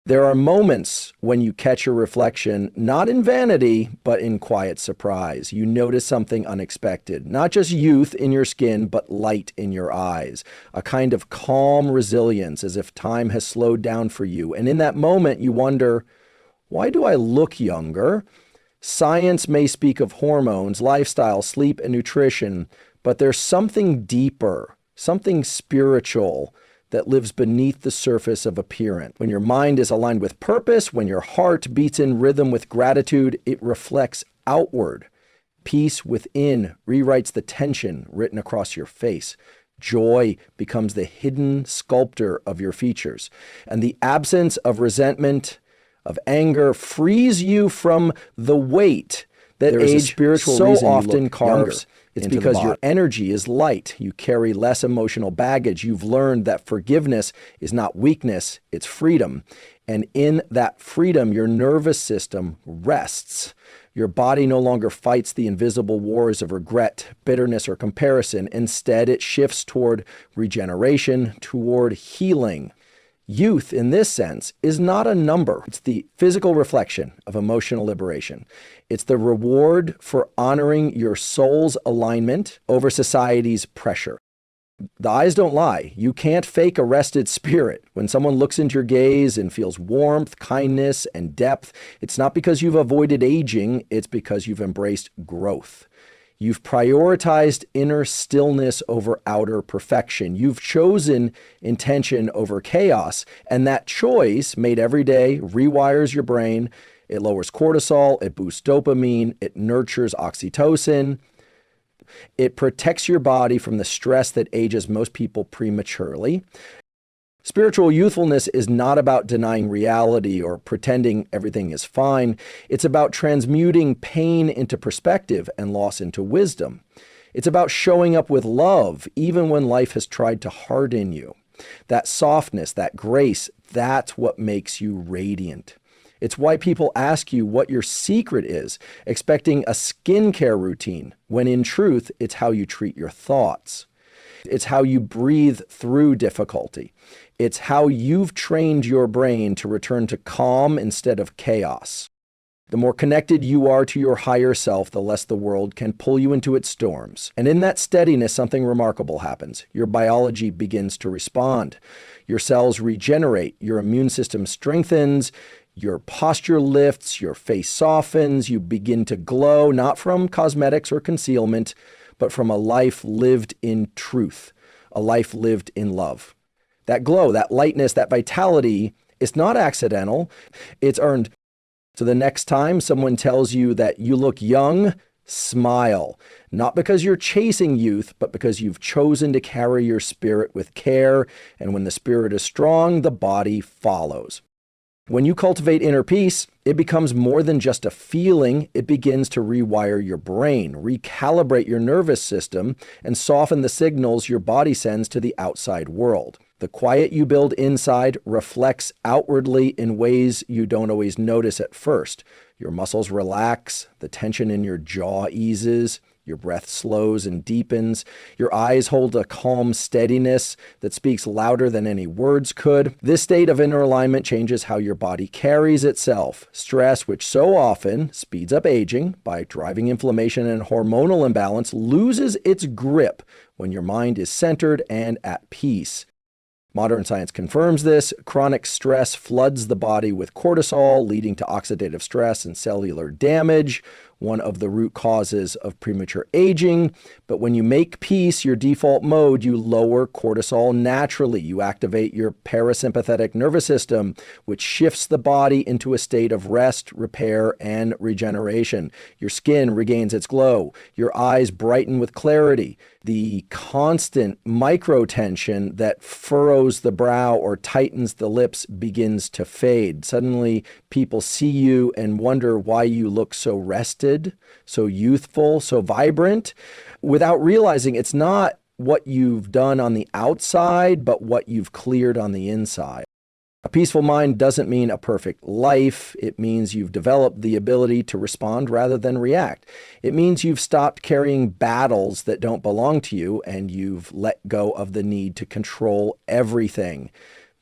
There are moments when you catch your reflection, not in vanity, but in quiet surprise. You notice something unexpected, not just youth in your skin, but light in your eyes, a kind of calm resilience as if time has slowed down for you. And in that moment, you wonder, why do I look younger? Science may speak of hormones, lifestyle, sleep, and nutrition, but there's something deeper, something spiritual that lives beneath the surface of appearance. When your mind is aligned with purpose, when your heart beats in rhythm with gratitude, it reflects outward. Peace within rewrites the tension written across your face. Joy becomes the hidden sculptor of your features. And the absence of resentment, of anger, frees you from the weight that age so often carves. It's because your energy is light. You carry less emotional baggage. You've learned that forgiveness is not weakness, it's freedom. And in that freedom, your nervous system rests. Your body no longer fights the invisible wars of regret, bitterness, or comparison. Instead, it shifts toward regeneration, toward healing. Youth, in this sense, is not a number. It's the physical reflection of emotional liberation. It's the reward for honoring your soul's alignment over society's pressure. The eyes don't lie. You can't fake a rested spirit. When someone looks into your gaze and feels warmth, kindness, and depth, it's not because you've avoided aging, it's because you've embraced growth. You've prioritized inner stillness over outer perfection. You've chosen intention over chaos, and that choice, made every day, rewires your brain. It lowers cortisol, it boosts dopamine, it nurtures oxytocin. It protects your body from the stress that ages most people prematurely. Spiritual youthfulness is not about denying reality or pretending everything is fine. It's about transmuting pain into perspective and loss into wisdom. It's about showing up with love, even when life has tried to harden you. That softness, that grace, that's what makes you radiant. It's why people ask you what your secret is, expecting a skincare routine, when in truth, it's how you treat your thoughts. It's how you breathe through difficulty. It's how you've trained your brain to return to calm instead of chaos. The more connected you are to your higher self, the less the world can pull you into its storms. And in that steadiness, something remarkable happens. Your biology begins to respond. Your cells regenerate. Your immune system strengthens. Your posture lifts. Your face softens. You begin to glow, not from cosmetics or concealment, but from a life lived in truth, a life lived in love. That glow, that lightness, that vitality, is not accidental. It's earned. So the next time someone tells you that you look young, smile. Not because you're chasing youth, but because you've chosen to carry your spirit with care. And when the spirit is strong, the body follows. When you cultivate inner peace, it becomes more than just a feeling. It begins to rewire your brain, recalibrate your nervous system, and soften the signals your body sends to the outside world. The quiet you build inside reflects outwardly in ways you don't always notice at first. Your muscles relax, the tension in your jaw eases, your breath slows and deepens. Your eyes hold a calm steadiness that speaks louder than any words could. This state of inner alignment changes how your body carries itself. Stress, which so often speeds up aging by driving inflammation and hormonal imbalance, loses its grip when your mind is centered and at peace. Modern science confirms this. Chronic stress floods the body with cortisol, leading to oxidative stress and cellular damage, one of the root causes of premature aging. But when you make peace your default mode, you lower cortisol naturally. You activate your parasympathetic nervous system, which shifts the body into a state of rest, repair, and regeneration. Your skin regains its glow. Your eyes brighten with clarity. The constant microtension that furrows the brow or tightens the lips begins to fade. Suddenly, people see you and wonder why you look so rested, so youthful, so vibrant, without realizing it's not what you've done on the outside, but what you've cleared on the inside. A peaceful mind doesn't mean a perfect life. It means you've developed the ability to respond rather than react. It means you've stopped carrying battles that don't belong to you, and you've let go of the need to control everything.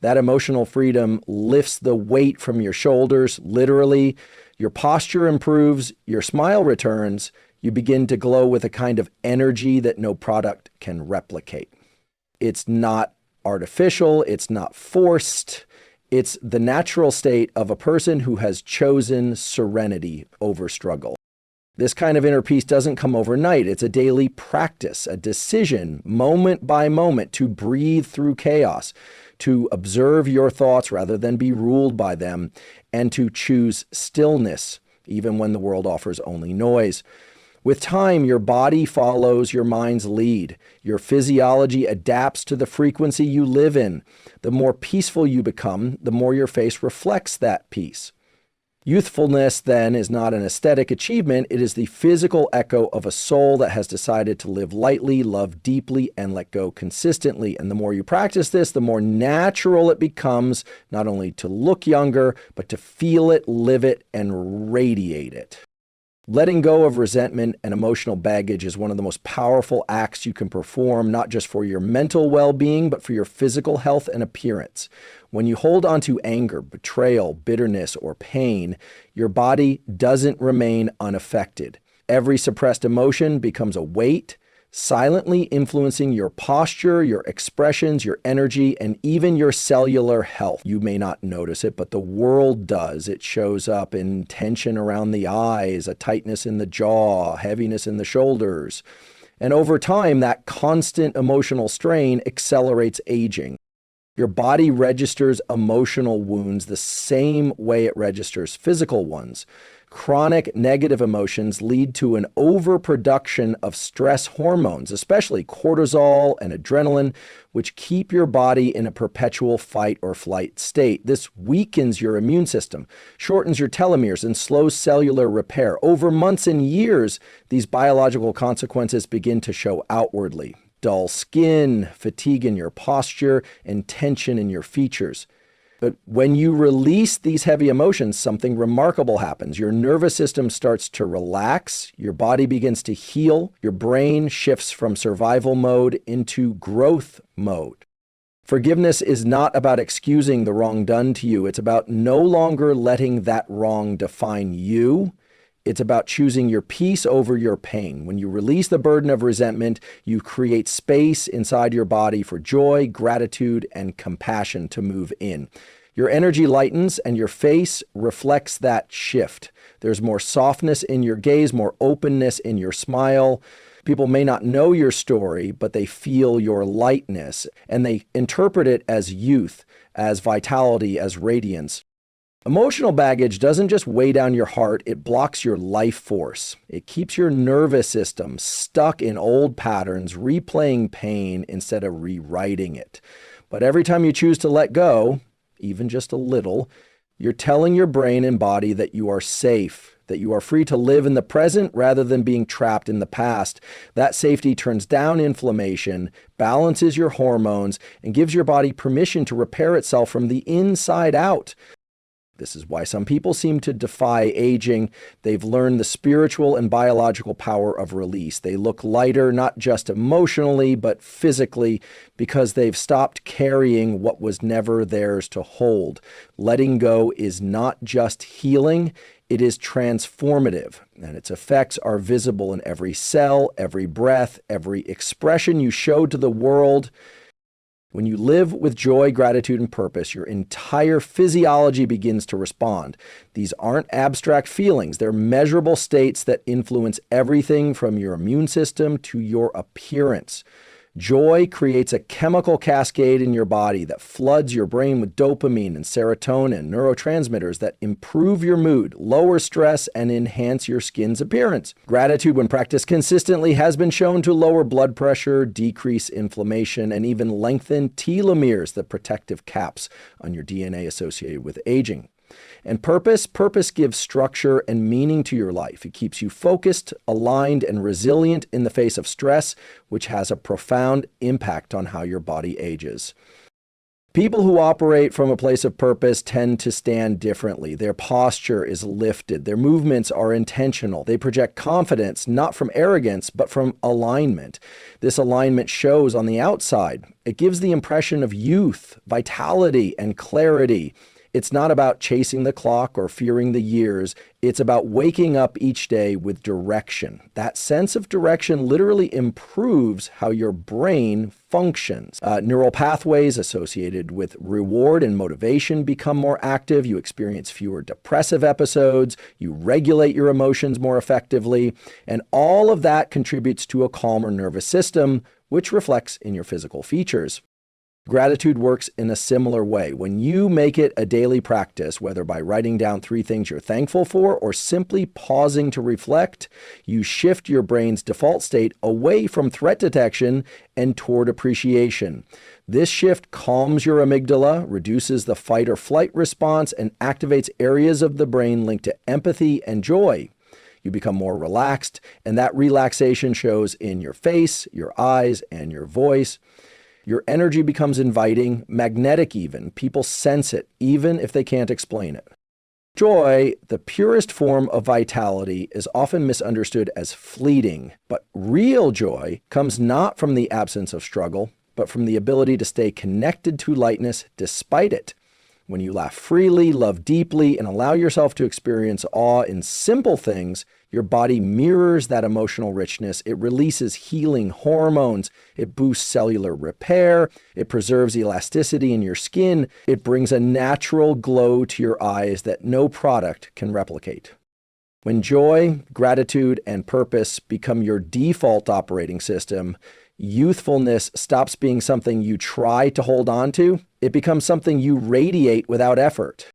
That emotional freedom lifts the weight from your shoulders, literally. Your posture improves, your smile returns, you begin to glow with a kind of energy that no product can replicate. It's not artificial, it's not forced. It's the natural state of a person who has chosen serenity over struggle. This kind of inner peace doesn't come overnight. It's a daily practice, a decision, moment by moment, to breathe through chaos, to observe your thoughts rather than be ruled by them, and to choose stillness, even when the world offers only noise. With time, your body follows your mind's lead. Your physiology adapts to the frequency you live in. The more peaceful you become, the more your face reflects that peace. Youthfulness, then, is not an aesthetic achievement. It is the physical echo of a soul that has decided to live lightly, love deeply, and let go consistently. And the more you practice this, the more natural it becomes, not only to look younger, but to feel it, live it, and radiate it. Letting go of resentment and emotional baggage is one of the most powerful acts you can perform, not just for your mental well-being, but for your physical health and appearance. When you hold on to anger, betrayal, bitterness, or pain, your body doesn't remain unaffected. Every suppressed emotion becomes a weight, silently influencing your posture, your expressions, your energy, and even your cellular health. You may not notice it, but the world does. It shows up in tension around the eyes, a tightness in the jaw, heaviness in the shoulders. And over time, that constant emotional strain accelerates aging. Your body registers emotional wounds the same way it registers physical ones. Chronic negative emotions lead to an overproduction of stress hormones, especially cortisol and adrenaline, which keep your body in a perpetual fight or flight state. This weakens your immune system, shortens your telomeres, and slows cellular repair. Over months and years, these biological consequences begin to show outwardly. Dull skin, fatigue in your posture, and tension in your features. But when you release these heavy emotions, something remarkable happens. Your nervous system starts to relax, your body begins to heal, your brain shifts from survival mode into growth mode. Forgiveness is not about excusing the wrong done to you. It's about no longer letting that wrong define you. It's about choosing your peace over your pain. When you release the burden of resentment, you create space inside your body for joy, gratitude, and compassion to move in. Your energy lightens and your face reflects that shift. There's more softness in your gaze, more openness in your smile. People may not know your story, but they feel your lightness and they interpret it as youth, as vitality, as radiance. Emotional baggage doesn't just weigh down your heart, it blocks your life force. It keeps your nervous system stuck in old patterns, replaying pain instead of rewriting it. But every time you choose to let go, even just a little, you're telling your brain and body that you are safe, that you are free to live in the present rather than being trapped in the past. That safety turns down inflammation, balances your hormones, and gives your body permission to repair itself from the inside out. This is why some people seem to defy aging. They've learned the spiritual and biological power of release. They look lighter, not just emotionally, but physically, because they've stopped carrying what was never theirs to hold. Letting go is not just healing, it is transformative, and its effects are visible in every cell, every breath, every expression you show to the world. When you live with joy, gratitude, and purpose, your entire physiology begins to respond. These aren't abstract feelings. They're measurable states that influence everything from your immune system to your appearance. Joy creates a chemical cascade in your body that floods your brain with dopamine and serotonin, neurotransmitters that improve your mood, lower stress, and enhance your skin's appearance. Gratitude, when practiced consistently, has been shown to lower blood pressure, decrease inflammation, and even lengthen telomeres, the protective caps on your DNA associated with aging. And purpose gives structure and meaning to your life. It keeps you focused, aligned, and resilient in the face of stress, which has a profound impact on how your body ages. People who operate from a place of purpose tend to stand differently. Their posture is lifted. Their movements are intentional. They project confidence, not from arrogance, but from alignment. This alignment shows on the outside. It gives the impression of youth, vitality, and clarity. It's not about chasing the clock or fearing the years. It's about waking up each day with direction. That sense of direction literally improves how your brain functions. Neural pathways associated with reward and motivation become more active. You experience fewer depressive episodes. You regulate your emotions more effectively. And all of that contributes to a calmer nervous system, which reflects in your physical features. Gratitude works in a similar way. When you make it a daily practice, whether by writing down 3 things you're thankful for or simply pausing to reflect, you shift your brain's default state away from threat detection and toward appreciation. This shift calms your amygdala, reduces the fight or flight response, and activates areas of the brain linked to empathy and joy. You become more relaxed, and that relaxation shows in your face, your eyes, and your voice. Your energy becomes inviting, magnetic even. People sense it, even if they can't explain it. Joy, the purest form of vitality, is often misunderstood as fleeting, but real joy comes not from the absence of struggle, but from the ability to stay connected to lightness despite it. When you laugh freely, love deeply, and allow yourself to experience awe in simple things, your body mirrors that emotional richness. It releases healing hormones. It boosts cellular repair. It preserves elasticity in your skin. It brings a natural glow to your eyes that no product can replicate. When joy, gratitude, and purpose become your default operating system, youthfulness stops being something you try to hold on to. It becomes something you radiate without effort.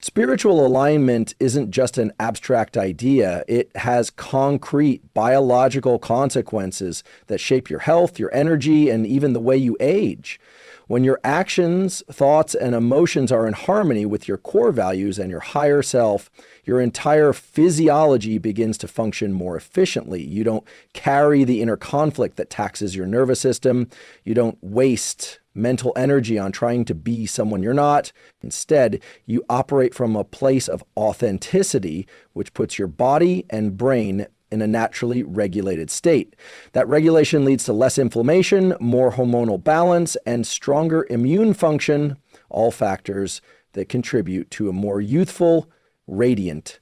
Spiritual alignment isn't just an abstract idea. It has concrete biological consequences that shape your health, your energy, and even the way you age. When your actions, thoughts, and emotions are in harmony with your core values and your higher self, your entire physiology begins to function more efficiently. You don't carry the inner conflict that taxes your nervous system. You don't waste mental energy on trying to be someone you're not. Instead, you operate from a place of authenticity, which puts your body and brain in a naturally regulated state. That regulation leads to less inflammation, more hormonal balance, and stronger immune function, all factors that contribute to a more youthful, radiant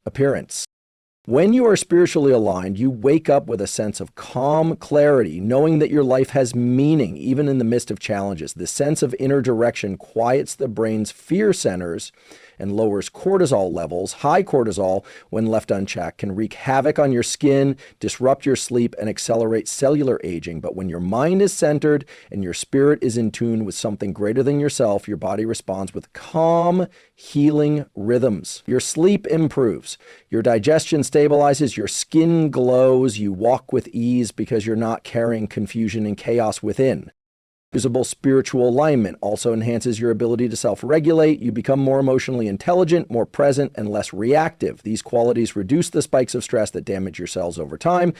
appearance. When you are spiritually aligned, you wake up with a sense of calm clarity, knowing that your life has meaning, even in the midst of challenges. The sense of inner direction quiets the brain's fear centers and lowers cortisol levels. High cortisol, when left unchecked, can wreak havoc on your skin, disrupt your sleep, and accelerate cellular aging. But when your mind is centered and your spirit is in tune with something greater than yourself, your body responds with calm, healing rhythms. Your sleep improves. Your digestion stabilizes. Your skin glows. You walk with ease because you're not carrying confusion and chaos within. Usable spiritual alignment also enhances your ability to self-regulate. You become more emotionally intelligent, more present, and less reactive. These qualities reduce the spikes of stress that damage your cells over time.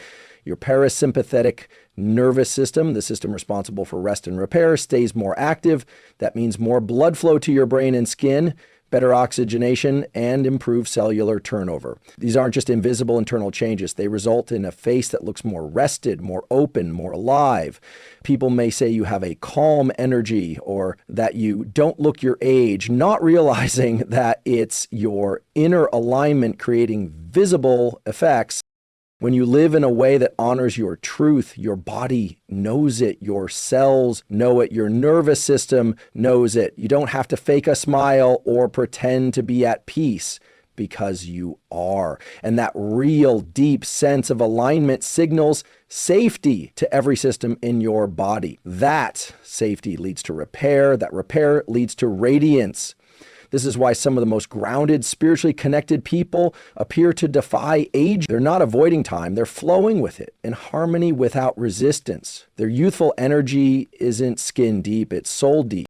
Your parasympathetic nervous system, the system responsible for rest and repair, stays more active. That means more blood flow to your brain and skin, better oxygenation, and improved cellular turnover. These aren't just invisible internal changes. They result in a face that looks more rested, more open, more alive. People may say you have a calm energy or that you don't look your age, not realizing that it's your inner alignment creating visible effects. When you live in a way that honors your truth, your body knows it, your cells know it, your nervous system knows it. You don't have to fake a smile or pretend to be at peace because you are. And that real deep sense of alignment signals safety to every system in your body. That safety leads to repair. That repair leads to radiance. This is why some of the most grounded, spiritually connected people appear to defy age. They're not avoiding time, they're flowing with it in harmony without resistance. Their youthful energy isn't skin deep, it's soul deep.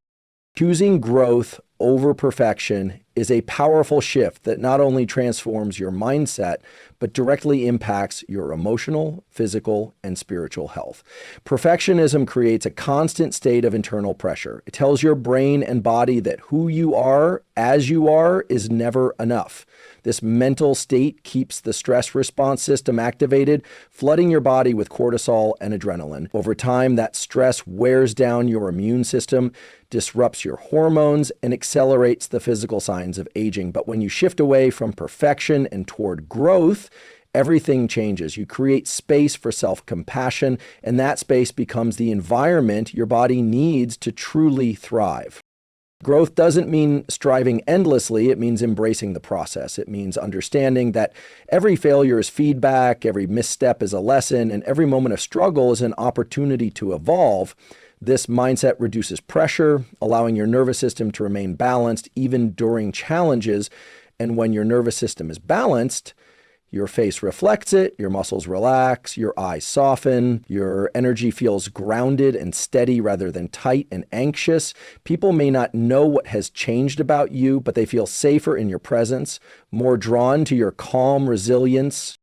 Choosing growth over perfection is a powerful shift that not only transforms your mindset, but directly impacts your emotional, physical, and spiritual health. Perfectionism creates a constant state of internal pressure. It tells your brain and body that who you are as you are is never enough. This mental state keeps the stress response system activated, flooding your body with cortisol and adrenaline. Over time, that stress wears down your immune system, disrupts your hormones, and accelerates the physical signs of aging. But when you shift away from perfection and toward growth, everything changes. You create space for self-compassion, and that space becomes the environment your body needs to truly thrive. Growth doesn't mean striving endlessly. It means embracing the process. It means understanding that every failure is feedback, every misstep is a lesson, and every moment of struggle is an opportunity to evolve. This mindset reduces pressure, allowing your nervous system to remain balanced even during challenges. And when your nervous system is balanced, your face reflects it, your muscles relax, your eyes soften, your energy feels grounded and steady rather than tight and anxious. People may not know what has changed about you, but they feel safer in your presence, more drawn to your calm resilience.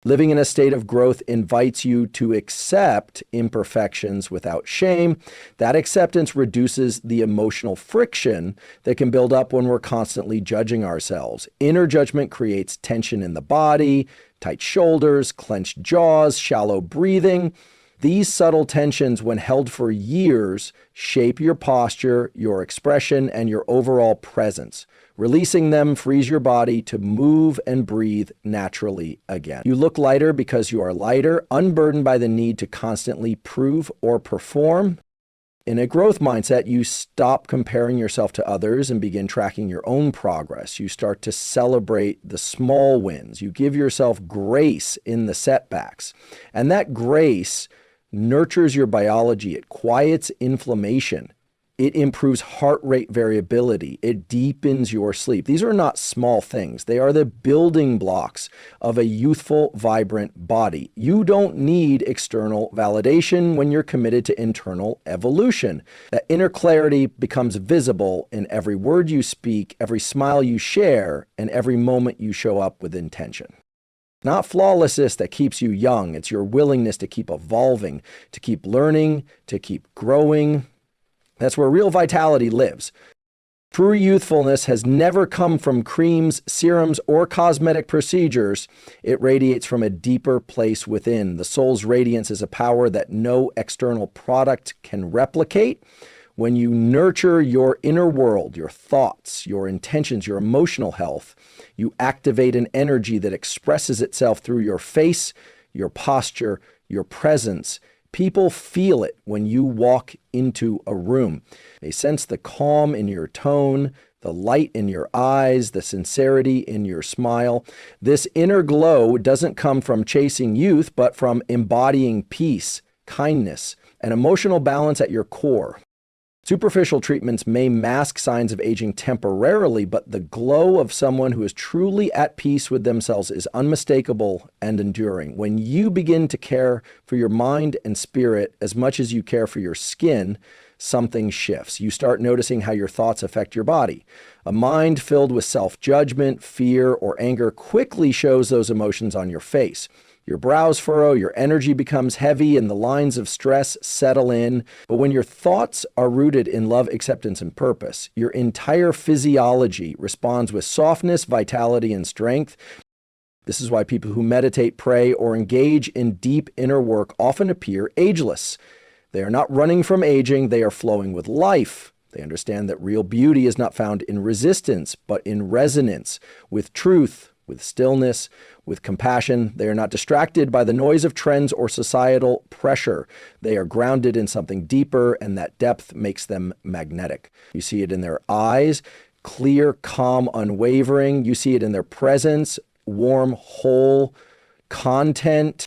Living in a state of growth invites you to accept imperfections without shame. That acceptance reduces the emotional friction that can build up when we're constantly judging ourselves. Inner judgment creates tension in the body, tight shoulders, clenched jaws, shallow breathing. These subtle tensions, when held for years, shape your posture, your expression, and your overall presence. Releasing them frees your body to move and breathe naturally again. You look lighter because you are lighter, unburdened by the need to constantly prove or perform. In a growth mindset, you stop comparing yourself to others and begin tracking your own progress. You start to celebrate the small wins. You give yourself grace in the setbacks. And that grace nurtures your biology. It quiets inflammation. It improves heart rate variability. It deepens your sleep. These are not small things. They are the building blocks of a youthful, vibrant body. You don't need external validation when you're committed to internal evolution. That inner clarity becomes visible in every word you speak, every smile you share, and every moment you show up with intention. Not flawlessness that keeps you young. It's your willingness to keep evolving, to keep learning, to keep growing. That's where real vitality lives. True youthfulness has never come from creams, serums, or cosmetic procedures. It radiates from a deeper place within. The soul's radiance is a power that no external product can replicate. When you nurture your inner world, your thoughts, your intentions, your emotional health, you activate an energy that expresses itself through your face, your posture, your presence. People feel it when you walk into a room. They sense the calm in your tone, the light in your eyes, the sincerity in your smile. This inner glow doesn't come from chasing youth, but from embodying peace, kindness, and emotional balance at your core. Superficial treatments may mask signs of aging temporarily, but the glow of someone who is truly at peace with themselves is unmistakable and enduring. When you begin to care for your mind and spirit as much as you care for your skin, something shifts. You start noticing how your thoughts affect your body. A mind filled with self-judgment, fear, or anger quickly shows those emotions on your face. Your brows furrow, your energy becomes heavy, and the lines of stress settle in. But when your thoughts are rooted in love, acceptance, and purpose, your entire physiology responds with softness, vitality, and strength. This is why people who meditate, pray, or engage in deep inner work often appear ageless. They are not running from aging, they are flowing with life. They understand that real beauty is not found in resistance, but in resonance with truth, with stillness, with compassion. They are not distracted by the noise of trends or societal pressure. They are grounded in something deeper, and that depth makes them magnetic. You see it in their eyes, clear, calm, unwavering. You see it in their presence, warm, whole content.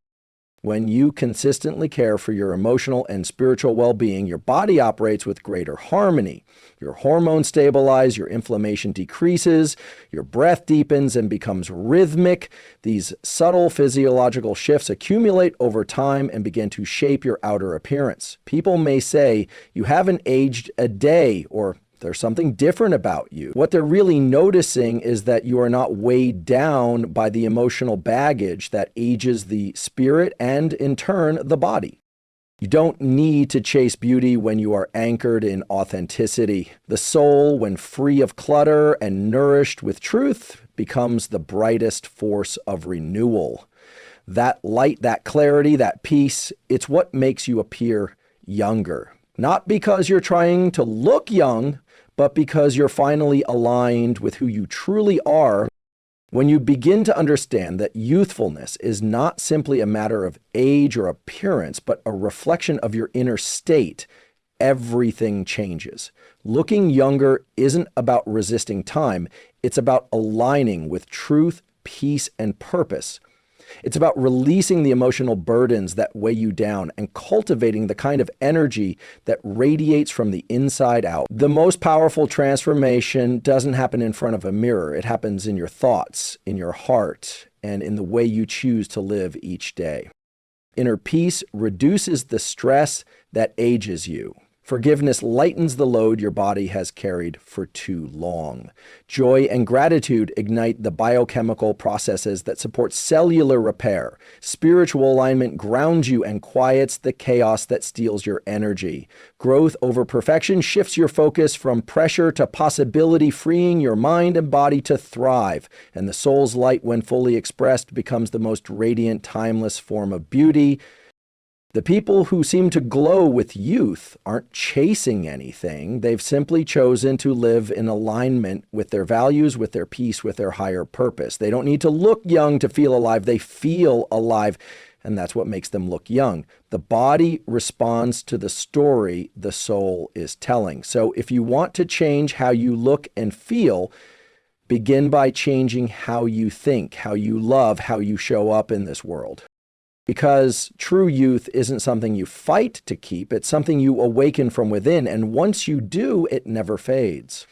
When you consistently care for your emotional and spiritual well-being, your body operates with greater harmony. Your hormones stabilize, your inflammation decreases, your breath deepens and becomes rhythmic. These subtle physiological shifts accumulate over time and begin to shape your outer appearance. People may say, "You haven't aged a day," or There's something different about you. What they're really noticing is that you are not weighed down by the emotional baggage that ages the spirit and, in turn, the body. You don't need to chase beauty when you are anchored in authenticity. The soul, when free of clutter and nourished with truth, becomes the brightest force of renewal. That light, that clarity, that peace, it's what makes you appear younger. Not because you're trying to look young, but because you're finally aligned with who you truly are. When you begin to understand that youthfulness is not simply a matter of age or appearance, but a reflection of your inner state, everything changes. Looking younger isn't about resisting time. It's about aligning with truth, peace, and purpose. It's about releasing the emotional burdens that weigh you down and cultivating the kind of energy that radiates from the inside out. The most powerful transformation doesn't happen in front of a mirror. It happens in your thoughts, in your heart, and in the way you choose to live each day. Inner peace reduces the stress that ages you. Forgiveness lightens the load your body has carried for too long. Joy and gratitude ignite the biochemical processes that support cellular repair. Spiritual alignment grounds you and quiets the chaos that steals your energy. Growth over perfection shifts your focus from pressure to possibility, freeing your mind and body to thrive. And the soul's light, when fully expressed, becomes the most radiant, timeless form of beauty. The people who seem to glow with youth aren't chasing anything. They've simply chosen to live in alignment with their values, with their peace, with their higher purpose. They don't need to look young to feel alive. They feel alive, and that's what makes them look young. The body responds to the story the soul is telling. So if you want to change how you look and feel, begin by changing how you think, how you love, how you show up in this world. Because true youth isn't something you fight to keep, it's something you awaken from within, and once you do, it never fades.